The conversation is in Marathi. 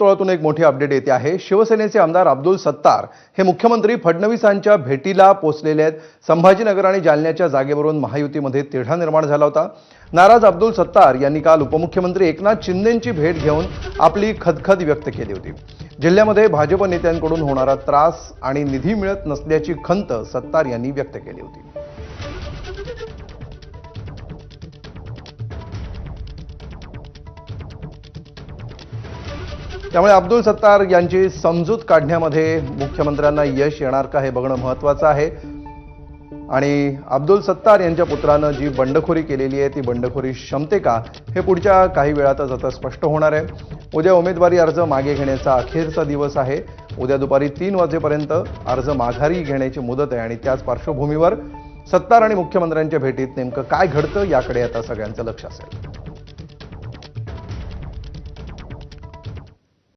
तळातून एक मोठी अपडेट येते आहे। शिवसेनेचे आमदार अब्दुल सत्तार हे मुख्यमंत्री फडणवीसांच्या भेटीला पोहोचलेले आहेत। संभाजीनगर आणि जालन्याच्या जागेवरून महायुतीमध्ये तिढा निर्माण झाला होता। नाराज अब्दुल सत्तार यांनी काल उपमुख्यमंत्री एकनाथ शिंदेंची भेट घेऊन आपली खदखद व्यक्त केली होती। जिल्ह्यामध्ये भाजप नेत्यांकडून होणारा त्रास आणि निधी मिळत नसल्याची खंत सत्तार यांनी व्यक्त केली होती। त्यामुळे अब्दुल सत्तार यांची समजूत काढण्यामध्ये मुख्यमंत्र्यांना यश येणार का हे बघणं महत्त्वाचं आहे। आणि अब्दुल सत्तार यांच्या पुत्रानं जी बंडखोरी केलेली आहे ती बंडखोरी क्षमते का हे पुढच्या काही वेळातच आता स्पष्ट होणार आहे। उद्या उमेदवारी अर्ज मागे घेण्याचा अखेरचा दिवस आहे। उद्या दुपारी 3 वाजेपर्यंत अर्ज माघारी घेण्याची मुदत आहे आणि त्याच पार्श्वभूमीवर सत्तार आणि मुख्यमंत्र्यांच्या भेटीत नेमकं काय घडतं याकडे आता सगळ्यांचं लक्ष असेल।